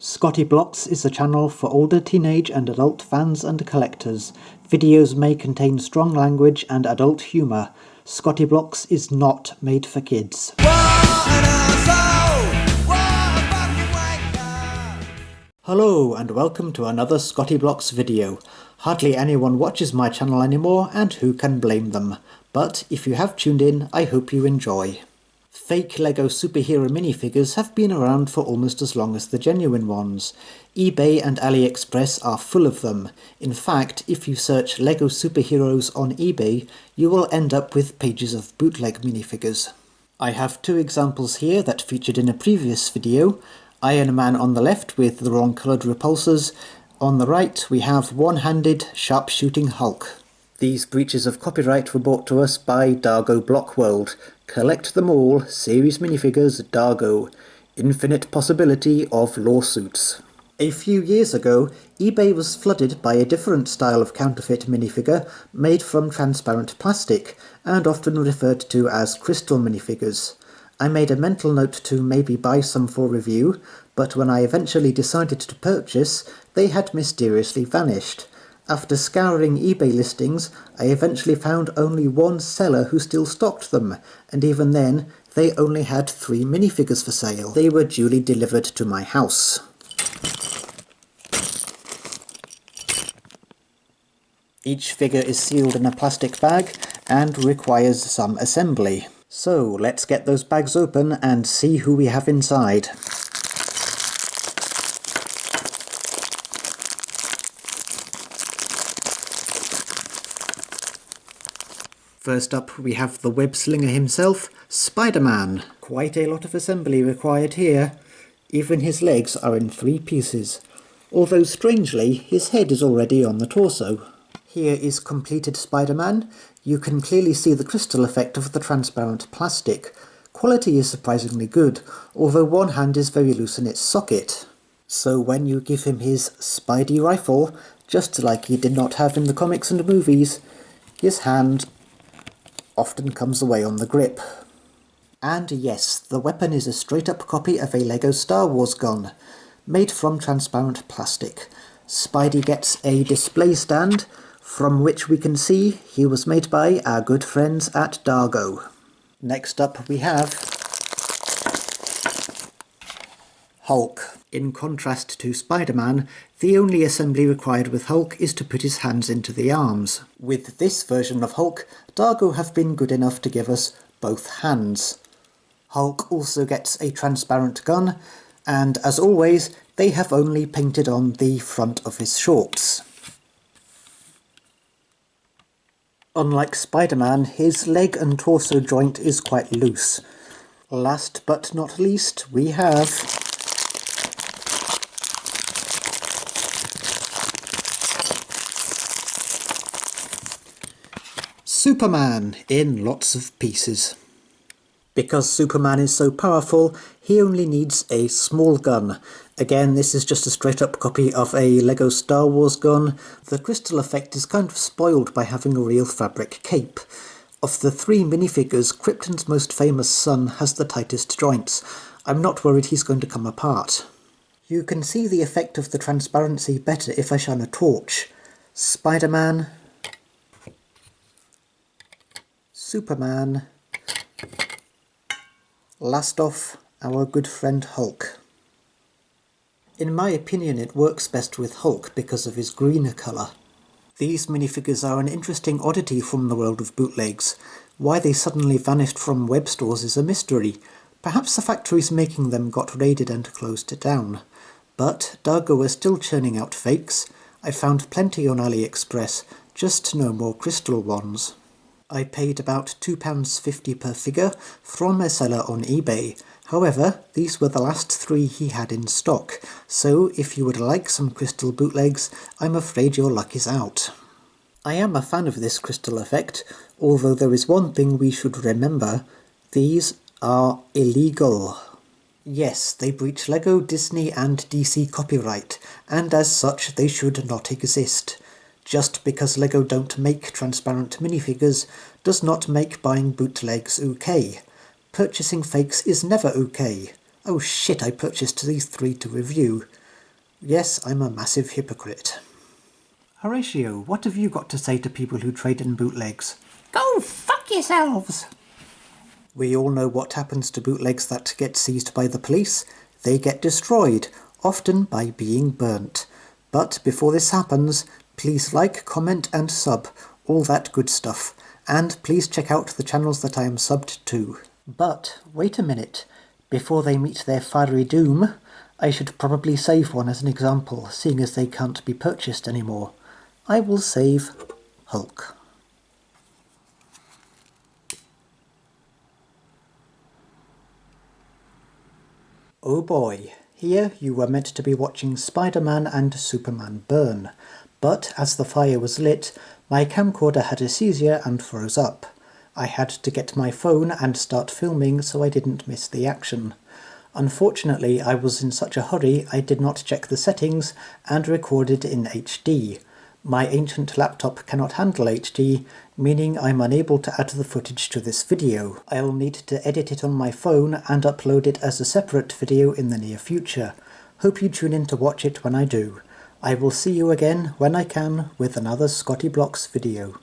Scotty Blocks is a channel for older teenage and adult fans and collectors. Videos may contain strong language and adult humour. Scotty Blocks is not made for kids. Hello and welcome to another Scotty Blocks video. Hardly anyone watches my channel anymore, and who can blame them? But if you have tuned in, I hope you enjoy. Fake LEGO superhero minifigures have been around for almost as long as the genuine ones. eBay and AliExpress are full of them. In fact, if you search LEGO superheroes on eBay, you will end up with pages of bootleg minifigures. I have two examples here that featured in a previous video. Iron Man on the left with the wrong coloured repulsors. On the right we have one-handed, sharp-shooting Hulk. These breaches of copyright were brought to us by Dargo Blockworld. Collect them all, series minifigures Dargo. Infinite possibility of lawsuits. A few years ago, eBay was flooded by a different style of counterfeit minifigure made from transparent plastic, and often referred to as crystal minifigures. I made a mental note to maybe buy some for review, but when I eventually decided to purchase, they had mysteriously vanished. After scouring eBay listings, I eventually found only one seller who still stocked them, and even then, they only had 3 minifigures for sale. They were duly delivered to my house. Each figure is sealed in a plastic bag and requires some assembly. So let's get those bags open and see who we have inside. First up we have the web slinger himself, Spider-Man. Quite a lot of assembly required here. Even his legs are in 3 pieces, although strangely his head is already on the torso. Here is completed Spider-Man. You can clearly see the crystal effect of the transparent plastic. Quality is surprisingly good, although one hand is very loose in its socket. So when you give him his Spidey rifle, just like he did not have in the comics and movies, his hand often comes away on the grip. And yes, the weapon is a straight-up copy of a LEGO Star Wars gun, made from transparent plastic. Spidey gets a display stand, from which we can see he was made by our good friends at Dargo. Next up we have Hulk. In contrast to Spider-Man, the only assembly required with Hulk is to put his hands into the arms. With this version of Hulk, Dargo have been good enough to give us both hands. Hulk also gets a transparent gun, and as always, they have only painted on the front of his shorts. Unlike Spider-Man, his leg and torso joint is quite loose. Last but not least, we have Superman in lots of pieces. Because Superman is so powerful, he only needs a small gun. Again, this is just a straight-up copy of a LEGO Star Wars gun. The crystal effect is kind of spoiled by having a real fabric cape. Of the 3 minifigures, Krypton's most famous son has the tightest joints. I'm not worried he's going to come apart. You can see the effect of the transparency better if I shine a torch. Spider-Man, Superman, last off, our good friend Hulk. In my opinion, it works best with Hulk because of his greener colour. These minifigures are an interesting oddity from the world of bootlegs. Why they suddenly vanished from web stores is a mystery. Perhaps the factories making them got raided and closed down. But Dargo are still churning out fakes. I found plenty on AliExpress, just no more crystal ones. I paid about £2.50 per figure from a seller on eBay. However, these were the last 3 he had in stock, so if you would like some crystal bootlegs, I'm afraid your luck is out. I am a fan of this crystal effect, although there is one thing we should remember: these are illegal. Yes, they breach LEGO, Disney and DC copyright, and as such they should not exist. Just because LEGO don't make transparent minifigures does not make buying bootlegs okay. Purchasing fakes is never okay. Oh shit, I purchased these 3 to review. Yes, I'm a massive hypocrite. Horatio, what have you got to say to people who trade in bootlegs? Go fuck yourselves! We all know what happens to bootlegs that get seized by the police. They get destroyed, often by being burnt. But before this happens, please like, comment and sub, all that good stuff. And please check out the channels that I am subbed to. But wait a minute, before they meet their fiery doom, I should probably save one as an example, seeing as they can't be purchased anymore. I will save Hulk. Oh boy, here you were meant to be watching Spider-Man and Superman burn, but as the fire was lit, my camcorder had a seizure and froze up. I had to get my phone and start filming so I didn't miss the action. Unfortunately, I was in such a hurry I did not check the settings and recorded in HD. My ancient laptop cannot handle HD, meaning I'm unable to add the footage to this video. I'll need to edit it on my phone and upload it as a separate video in the near future. Hope you tune in to watch it when I do. I will see you again when I can with another Scotty Blocks video.